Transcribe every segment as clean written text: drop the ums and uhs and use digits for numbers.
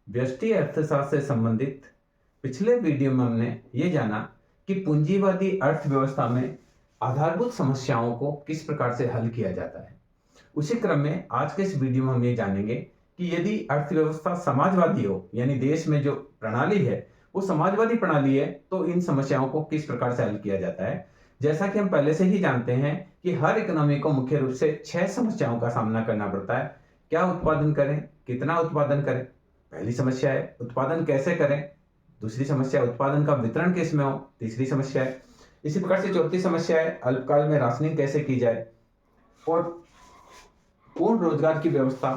व्यष्टि अर्थशास्त्र से संबंधित पिछले वीडियो में हमने ये जाना कि पूंजीवादी अर्थव्यवस्था में आधारभूत समस्याओं को किस प्रकार से हल किया जाता है। उसी क्रम में आज के इस वीडियो में हम ये जानेंगे कि यदि अर्थव्यवस्था समाजवादी हो, यानी देश में जो प्रणाली है वो समाजवादी प्रणाली है, तो इन समस्याओं को किस प्रकार से हल किया जाता है। जैसा कि हम पहले से ही जानते हैं कि हर इकोनॉमी को मुख्य रूप से 6 समस्याओं का सामना करना पड़ता है। क्या उत्पादन करें, कितना उत्पादन करें, पहली समस्या है। उत्पादन कैसे करें, दूसरी समस्या है। उत्पादन का वितरण किस में हो, तीसरी समस्या है। इसी प्रकार से चौथी समस्या है अल्पकाल में राशनिंग कैसे की जाए और पूर्ण रोजगार की व्यवस्था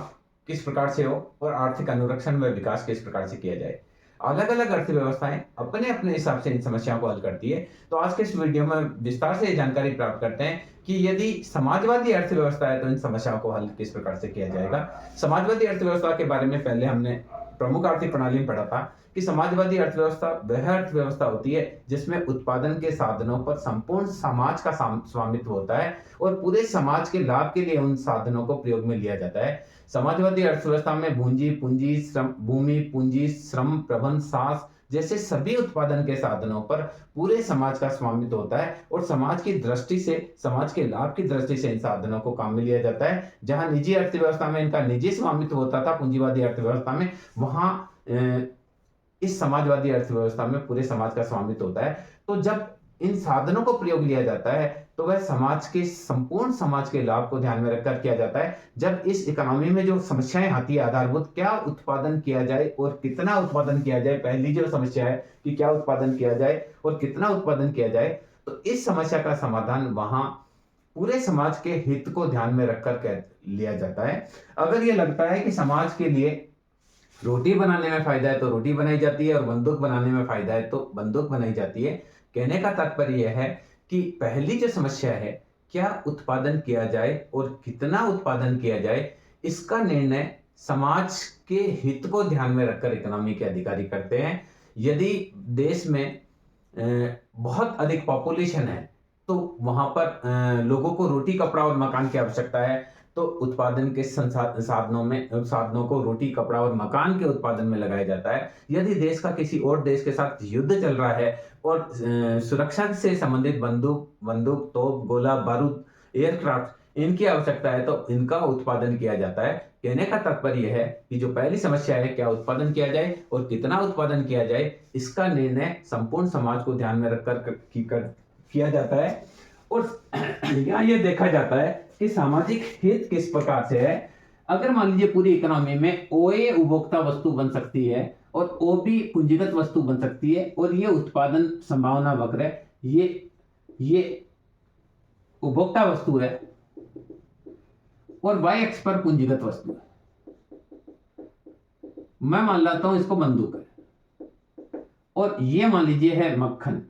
किस प्रकार से हो और आर्थिक अनुरक्षण व विकास किस प्रकार से किया जाए। अलग अलग अर्थव्यवस्थाएं अपने अपने हिसाब से इन समस्याओं को हल करती है। तो आज के इस वीडियो में विस्तार से ये जानकारी प्राप्त करते हैं कि यदि समाजवादी अर्थव्यवस्था है तो इन समस्याओं को हल किस प्रकार से किया जाएगा। समाजवादी अर्थव्यवस्था के बारे में पहले हमने प्रमुख आर्थिक प्रणाली में पढ़ा था कि समाजवादी अर्थव्यवस्था वह अर्थव्यवस्था होती है जिसमें उत्पादन के साधनों पर संपूर्ण समाज का स्वामित्व होता है और पूरे समाज के लाभ के लिए उन साधनों को प्रयोग में लिया जाता है। समाजवादी अर्थव्यवस्था में भूमि पूंजी श्रम प्रबंध सास जैसे सभी उत्पादन के साधनों पर पूरे समाज का स्वामित्व होता है और समाज की दृष्टि से, समाज के लाभ की दृष्टि से इन साधनों को काम में लिया जाता है। जहां निजी अर्थव्यवस्था में इनका निजी स्वामित्व होता था, पूंजीवादी अर्थव्यवस्था में, वहां इस समाजवादी अर्थव्यवस्था में पूरे समाज का स्वामित्व होता है। तो जब इन साधनों को प्रयोग लिया जाता है तो वह समाज के संपूर्ण समाज के लाभ को ध्यान में रखकर किया जाता है। जब इस इकोनॉमी में जो समस्याएं आती है आधारभूत, क्या उत्पादन किया जाए और कितना उत्पादन किया जाए, पहली जो समस्या है कि क्या उत्पादन किया जाए और कितना उत्पादन किया जाए, तो इस समस्या का समाधान वहां पूरे समाज के हित को ध्यान में रखकर लिया जाता है। अगर ये लगता है कि समाज के लिए रोटी बनाने में फायदा है तो रोटी बनाई जाती है और बंदूक बनाने में फायदा है तो बंदूक बनाई जाती है। कहने का तात्पर्य यह है कि पहली जो समस्या है, क्या उत्पादन किया जाए और कितना उत्पादन किया जाए, इसका निर्णय समाज के हित को ध्यान में रखकर इकोनॉमी के अधिकारी करते हैं। यदि देश में बहुत अधिक पॉपुलेशन है तो वहां पर लोगों को रोटी कपड़ा और मकान की आवश्यकता है, तो उत्पादन के साधनों को रोटी कपड़ा और मकान के उत्पादन में लगाया जाता है। यदि देश का किसी और देश के साथ युद्ध चल रहा है और सुरक्षा से संबंधित बंदूक तोप गोला बारूद एयरक्राफ्ट इनकी आवश्यकता है तो इनका उत्पादन किया जाता है। कहने का तात्पर्य यह है कि जो पहली समस्या है, क्या उत्पादन किया जाए और कितना उत्पादन किया जाए, इसका निर्णय संपूर्ण समाज को ध्यान में रखकर किया जाता है। और यहाँ ये देखा जाता है कि सामाजिक हित किस प्रकार से है। अगर मान लीजिए पूरी इकोनॉमी में ओए उपभोक्ता वस्तु बन सकती है और ओ भी पूंजीगत वस्तु बन सकती है और ये उत्पादन संभावना वक्र है, ये उपभोक्ता वस्तु है और वाई एक्स पर पूंजीगत वस्तु है। मैं मान लेता हूं इसको बंदूक है और ये मान लीजिए है मक्खन।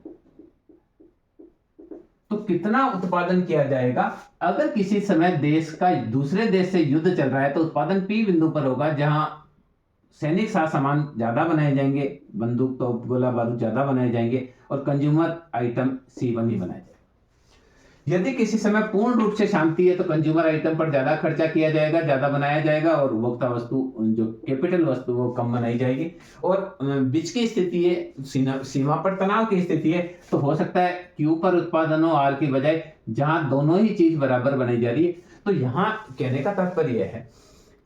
तो कितना उत्पादन किया जाएगा? अगर किसी समय देश का दूसरे देश से युद्ध चल रहा है तो उत्पादन पी बिंदु पर होगा, जहां सैनिक सामान ज्यादा बनाए जाएंगे, बंदूक तो गोला बारूद ज्यादा बनाए जाएंगे और कंज्यूमर आइटम C1 ही बनाए जाएंगे। यदि किसी समय पूर्ण रूप से शांति है तो कंज्यूमर आइटम पर ज्यादा खर्चा किया जाएगा, ज्यादा बनाया जाएगा और उपभोक्ता वस्तु, जो कैपिटल वस्तु, वो कम बनाई जाएगी। और बीच की स्थिति है, सीमा पर तनाव की स्थिति है, तो हो सकता है Q पर उत्पादन हो R की बजाय, जहां दोनों ही चीज बराबर बनाई जा रही है। तो यहाँ कहने का तात्पर्य यह है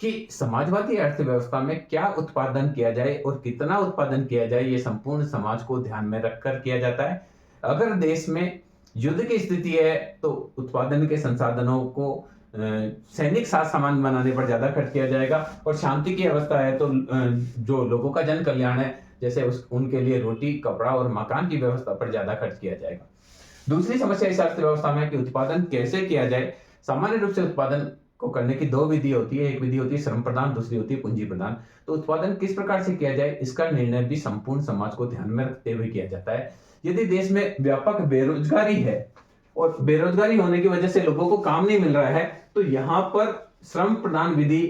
कि समाजवादी अर्थव्यवस्था में क्या उत्पादन किया जाए और कितना उत्पादन किया जाए, ये संपूर्ण समाज को ध्यान में रखकर किया जाता है। अगर देश में युद्ध की स्थिति है तो उत्पादन के संसाधनों को सैनिक सामान बनाने पर ज्यादा खर्च किया जाएगा और शांति की अवस्था है तो जो लोगों का जन कल्याण है, जैसे उनके लिए रोटी कपड़ा और मकान की व्यवस्था पर ज्यादा खर्च किया जाएगा। दूसरी समस्या इस अर्थव्यवस्था में कि उत्पादन कैसे किया जाए। सामान्य रूप से उत्पादन को करने की दो विधि होती है, एक विधि होती है श्रम प्रदान, दूसरी होती है पूंजी प्रदान। तो उत्पादन किस प्रकार से किया जाए, इसका निर्णय भी संपूर्ण समाज को ध्यान में रखते हुए किया जाता है। यदि देश में व्यापक बेरोजगारी है और बेरोजगारी होने की वजह से लोगों को काम नहीं मिल रहा है, तो यहाँ पर श्रम प्रदान विधि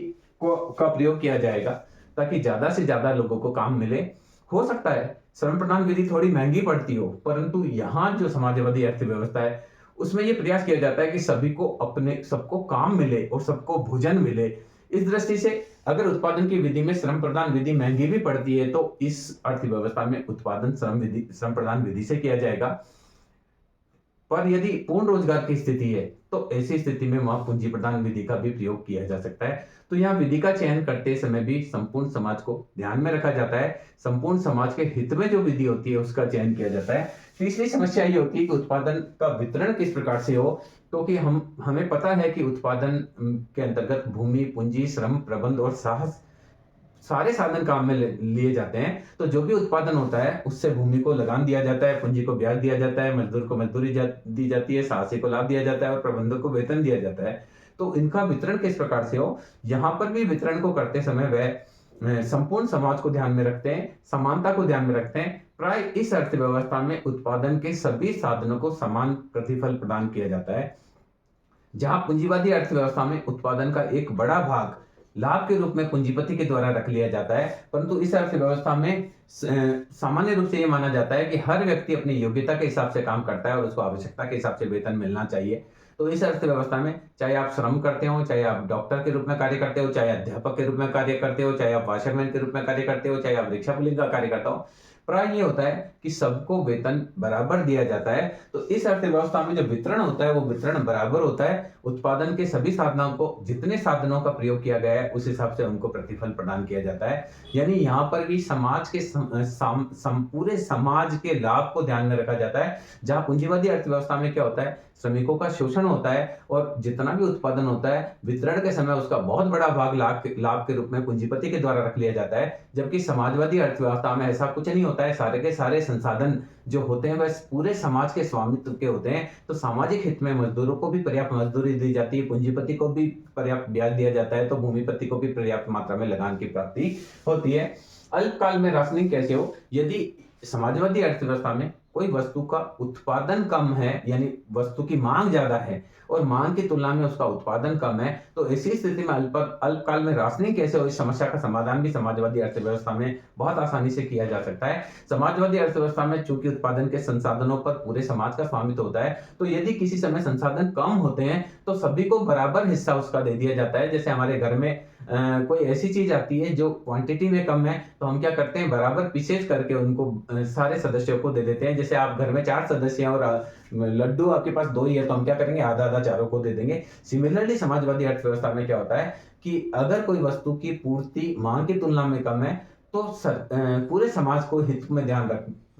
का प्रयोग किया जाएगा ताकि ज्यादा से ज्यादा लोगों को काम मिले। हो सकता है श्रम प्रदान विधि थोड़ी महंगी पड़ती हो, परंतु यहाँ जो समाजवादी अर्थव्यवस्था है उसमें यह प्रयास किया जाता है कि सबको काम मिले और सबको भोजन मिले। इस दृष्टि से अगर उत्पादन की विधि में श्रम प्रदान विधि महंगी भी पड़ती है तो इस अर्थव्यवस्था में उत्पादन श्रम प्रदान विधि से किया जाएगा। पर यदि पूर्ण रोजगार की स्थिति है तो ऐसी स्थिति में वहां पूंजी प्रदान विधि का भी प्रयोग किया जा सकता है। तो यहाँ विधि का चयन करते समय भी संपूर्ण समाज को ध्यान में रखा जाता है, संपूर्ण समाज के हित में जो विधि होती है उसका चयन किया जाता है। तीसरी समस्या ये होती है कि उत्पादन का वितरण किस प्रकार से हो, क्योंकि हमें पता है कि उत्पादन के अंतर्गत भूमि, पूंजी, श्रम, प्रबंध और साहस सारे साधन काम में लिए जाते हैं। तो जो भी उत्पादन होता है उससे भूमि को लगान दिया जाता है, पूंजी को ब्याज दिया जाता है, मजदूर को मजदूरी दी जाती है, साहसी को लाभ दिया जाता है और प्रबंधक को वेतन दिया जाता है। तो इनका वितरण किस प्रकार से हो, यहाँ पर भी वितरण को करते समय वह संपूर्ण समाज को ध्यान में रखते हैं, समानता को ध्यान में रखते हैं। प्राय इस अर्थव्यवस्था में उत्पादन के सभी साधनों को समान प्रतिफल प्रदान किया जाता है। जहां पूंजीवादी अर्थव्यवस्था में उत्पादन का एक बड़ा भाग लाभ के रूप में पूंजीपति के द्वारा रख लिया जाता है, परंतु इस अर्थव्यवस्था में सामान्य रूप से यह माना जाता है कि हर व्यक्ति अपनी योग्यता के हिसाब से काम करता है और उसको आवश्यकता के हिसाब से वेतन मिलना चाहिए। तो इस अर्थव्यवस्था में चाहे आप श्रम करते हो, चाहे आप डॉक्टर के रूप में कार्य करते हो, चाहे अध्यापक के रूप में कार्य करते हो, चाहे आप वाशरमैन के रूप में कार्य करते हो, चाहे आप रिक्शा पुलिंग का कार्य करते हो, प्राय ये होता है कि सबको वेतन बराबर दिया जाता है। तो इस अर्थव्यवस्था में जो वितरण होता है वो वितरण बराबर होता है। उत्पादन के सभी साधनों को, जितने साधनों का प्रयोग किया गया है उस हिसाब से उनको प्रतिफल प्रदान किया जाता है। यानी यहाँ पर भी समाज के पूरे समाज के लाभ को ध्यान में रखा जाता है। जहां पूंजीवादी अर्थव्यवस्था में क्या होता है, श्रमिकों का शोषण होता है और जितना भी उत्पादन होता है वितरण के समय उसका बहुत बड़ा भाग लाभ के रूप में पूंजीपति के द्वारा रख लिया जाता है। जबकि समाजवादी अर्थव्यवस्था में ऐसा कुछ नहीं होता है। सारे के सारे संसाधन जो होते हैं वह पूरे समाज के स्वामित्व के होते हैं। तो सामाजिक हित में मजदूरों को भी पर्याप्त मजदूरी दी जाती है, पूंजीपति को भी पर्याप्त ब्याज दिया जाता है, तो भूमिपति को भी पर्याप्त मात्रा में लगान की प्राप्ति होती है। अल्पकाल में राशनिंग कैसे हो, यदि समाजवादी अर्थव्यवस्था में कोई वस्तु का उत्पादन कम है, यानी वस्तु की मांग ज्यादा है और मांग की तुलना में उसका उत्पादन कम है, तो ऐसी स्थिति में अल्पकाल में राशनिंग कैसे हो, इस समस्या का समाधान भी समाजवादी अर्थव्यवस्था में बहुत आसानी से किया जा सकता है। समाजवादी अर्थव्यवस्था में चूंकि उत्पादन के संसाधनों पर पूरे समाज का स्वामित्व होता है, तो यदि किसी समय संसाधन कम होते हैं तो सभी को बराबर हिस्सा उसका दे दिया जाता है। जैसे हमारे घर में कोई ऐसी चीज आती है जो क्वांटिटी में कम है, तो हम क्या करते हैं, बराबर पीसेज करके उनको सारे सदस्यों को दे देते हैं। जैसे आप घर में 4 सदस्य हैं और लड्डू आपके पास 2 ही है, तो हम क्या करेंगे, आधा आधा चारों को दे देंगे। सिमिलरली समाजवादी अर्थव्यवस्था में क्या होता है कि अगर कोई वस्तु की पूर्ति मांग की तुलना में कम है तो पूरे समाज को हित में ध्यान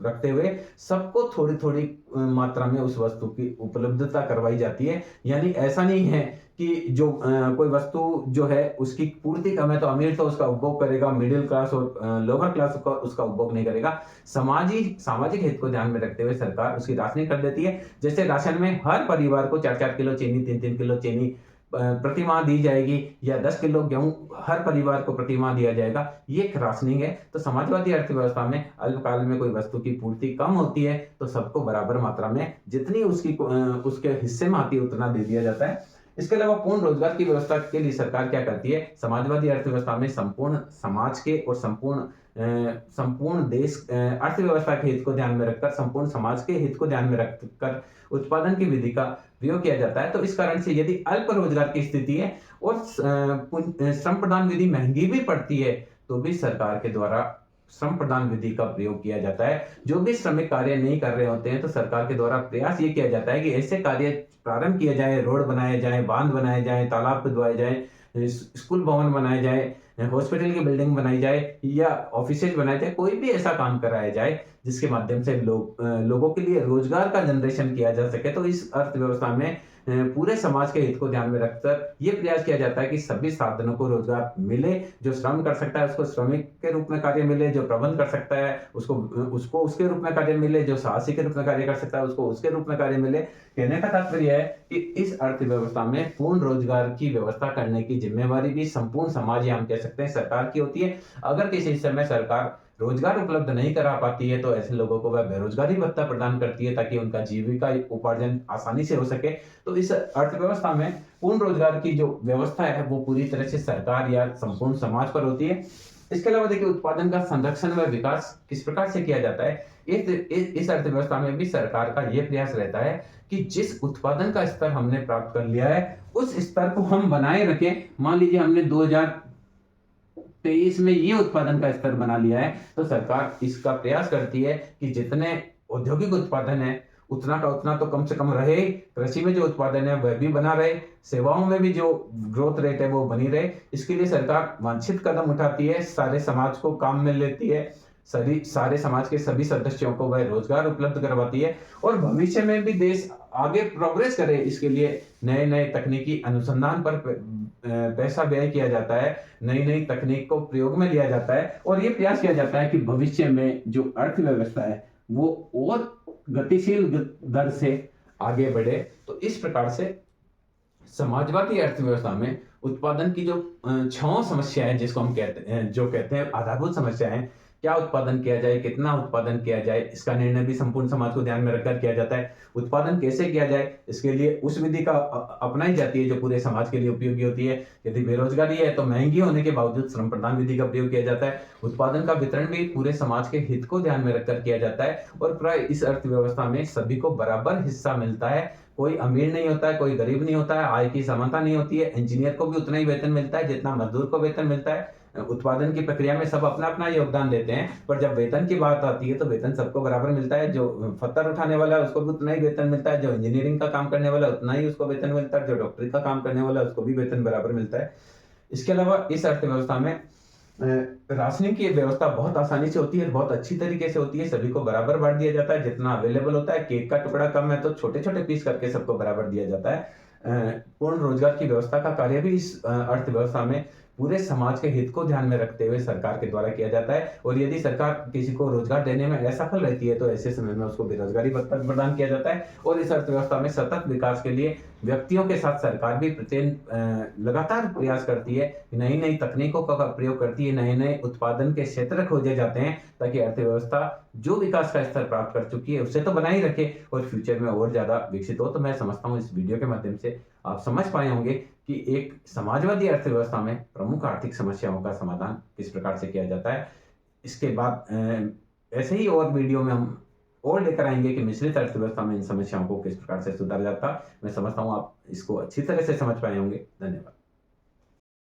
रखते हुए सबको थोड़ी थोड़ी मात्रा में उस वस्तु की उपलब्धता करवाई जाती है। यानी ऐसा नहीं है कि जो कोई वस्तु जो है उसकी पूर्ति कम है तो अमीर तो उसका उपभोग करेगा, मिडिल क्लास और लोअर क्लास उसका उपभोग नहीं करेगा। सामाजिक हित को ध्यान में रखते हुए सरकार उसकी राशनिंग कर देती है। जैसे राशन में हर परिवार को 4-4 किलो चीनी, 3-3 किलो चीनी प्रति माह दी जाएगी, या 10 किलो गेहूं हर परिवार को प्रति माह दिया जाएगा, ये एक राशनिंग है। तो समाजवादी अर्थव्यवस्था में अल्पकाल में कोई वस्तु की पूर्ति कम होती है तो सबको बराबर मात्रा में जितनी उसके हिस्से में आती है उतना दे दिया जाता है। इसके अलावा पूर्ण रोजगार की व्यवस्था के लिए सरकार क्या करती है, समाजवादी अर्थव्यवस्था में संपूर्ण समाज के और संपूर्ण देश अर्थव्यवस्था के हित को ध्यान में रखकर, संपूर्ण समाज के हित को ध्यान में रखकर उत्पादन की विधि का प्रयोग किया जाता है। तो इस कारण से यदि अल्प रोजगार की स्थिति है और श्रम प्रदान विधि महंगी भी पड़ती है तो भी सरकार के द्वारा श्रम प्रदान विधि का प्रयोग किया जाता है। जो भी श्रमिक कार्य नहीं कर रहे होते हैं तो सरकार के द्वारा प्रयास ये किया जाता है कि ऐसे कार्य प्रारंभ किए जाए, रोड बनाए जाए, बांध बनाए जाए, तालाब खुदवाए जाए, स्कूल भवन बनाए जाए, हॉस्पिटल की बिल्डिंग बनाई जाए या ऑफिसेज बनाए जाए, कोई भी ऐसा काम कराया जाए जिसके माध्यम से लोगों के लिए रोजगार का जनरेशन किया जा सके। तो इस अर्थव्यवस्था में पूरे समाज के हित को ध्यान में रखकर यह प्रयास किया जाता है कि सभी साधनों को रोजगार मिले। जो श्रम कर सकता है उसको श्रमिक के रूप में कार्य मिले, जो प्रबंध कर सकता है उसको उसके रूप में कार्य मिले, जो साहसी के रूप में कार्य कर सकता है उसको उसके रूप में कार्य मिले। कहने का तात्पर्य है कि इस अर्थव्यवस्था में पूर्ण रोजगार की व्यवस्था करने की जिम्मेवारी भी संपूर्ण समाज, या हम कह सकते हैं सरकार की होती है। अगर किसी समय सरकार रोजगार उपलब्ध नहीं करा पाती है तो ऐसे लोगों को वह बेरोजगारी भत्ता प्रदान करती है ताकि उनका जीविका उपार्जन आसानी से हो सके। तो इस अर्थव्यवस्था में पूर्ण रोजगार की जो व्यवस्था है वो पूरी तरह से सरकार या संपूर्ण समाज पर होती है। इसके अलावा देखिए, उत्पादन का संरक्षण व विकास किस प्रकार से किया जाता है। इस अर्थव्यवस्था में भी सरकार का यह प्रयास रहता है कि जिस उत्पादन का स्तर हमने प्राप्त कर लिया है उस स्तर को हम बनाए रखें। मान लीजिए हमने 2023 में ये उत्पादन का स्तर बना लिया है, तो सरकार इसका प्रयास करती है कि जितने औद्योगिक उत्पादन है उतना का उतना तो कम से कम रहे, कृषि में जो उत्पादन है वह भी बना रहे, सेवाओं में भी जो ग्रोथ रेट है वो बनी रहे। इसके लिए सरकार वांछित कदम उठाती है, सारे समाज को काम में लेती है, सारे समाज के सभी सदस्यों को वह रोजगार उपलब्ध करवाती है और भविष्य में भी देश आगे प्रोग्रेस करे, इसके लिए नए नए तकनीकी अनुसंधान पर पैसा व्यय किया जाता है, नई नई तकनीक को प्रयोग में लिया जाता है और ये प्रयास किया जाता है कि भविष्य में जो अर्थव्यवस्था है वो और गतिशील दर से आगे बढ़े। तो इस प्रकार से समाजवादी अर्थव्यवस्था में उत्पादन की जो 6 समस्या है, जिसको हम कहते हैं आधारभूत समस्या है, क्या उत्पादन किया जाए, कितना उत्पादन किया जाए, इसका निर्णय भी संपूर्ण समाज को ध्यान में रखकर किया जाता है। उत्पादन कैसे किया जाए, इसके लिए उस विधि का अपनाई जाती है जो पूरे समाज के लिए उपयोगी होती है। यदि बेरोजगारी है तो महंगी होने के बावजूद श्रम प्रदान विधि का प्रयोग किया जाता है। उत्पादन का वितरण भी पूरे समाज के हित को ध्यान में रखकर किया जाता है और प्राय इस अर्थव्यवस्था में सभी को बराबर हिस्सा मिलता है। कोई अमीर नहीं होता है, कोई गरीब नहीं होता है, आय की समानता नहीं होती है। इंजीनियर को भी उतना ही वेतन मिलता है जितना मजदूर को वेतन मिलता है। उत्पादन की प्रक्रिया में सब अपना अपना योगदान देते हैं, पर जब वेतन की बात आती है तो वेतन सबको बराबर मिलता है। जो पत्थर उठाने वाला है उसको भी उतना ही वेतन मिलता है, जो इंजीनियरिंग का काम करने वाला है उतना ही उसको वेतन मिलता है, जो डॉक्टरी का काम करने वाला है उसको भी वेतन बराबर मिलता है। इसके अलावा इस अर्थव्यवस्था में राशनिंग की व्यवस्था बहुत आसानी से होती है, बहुत अच्छी तरीके से होती है, सभी को बराबर बांट दिया जाता है। जितना अवेलेबल होता है, केक का टुकड़ा कम है तो छोटे छोटे पीस करके सबको बराबर दिया जाता है। पूर्ण रोजगार की व्यवस्था का कार्य भी इस अर्थव्यवस्था में पूरे समाज के हित को ध्यान में रखते हुए सरकार के द्वारा किया जाता है और यदि सरकार किसी को रोजगार देने में असफल रहती है तो ऐसे समय में उसको बेरोजगारी भत्ता प्रदान किया जाता है। और इस अर्थव्यवस्था में सतत विकास के लिए व्यक्तियों के साथ सरकार भी लगातार प्रयास करती है, नई नई तकनीकों का प्रयोग करती है, नए नए उत्पादन के क्षेत्र खोजे जाते हैं ताकि अर्थव्यवस्था जो विकास का स्तर प्राप्त कर चुकी है उसे तो बनाए रखे और फ्यूचर में और ज्यादा विकसित हो। तो मैं समझता हूँ इस वीडियो के माध्यम से आप समझ पाए होंगे कि एक समाजवादी अर्थव्यवस्था में प्रमुख आर्थिक समस्याओं का समाधान किस प्रकार से किया जाता है। इसके बाद ऐसे ही और वीडियो में हम और लेकर आएंगे कि मिश्रित अर्थव्यवस्था में इन समस्याओं को किस प्रकार से सुधारा जाता। मैं समझता हूँ आप इसको अच्छी तरह से समझ पाए होंगे। धन्यवाद।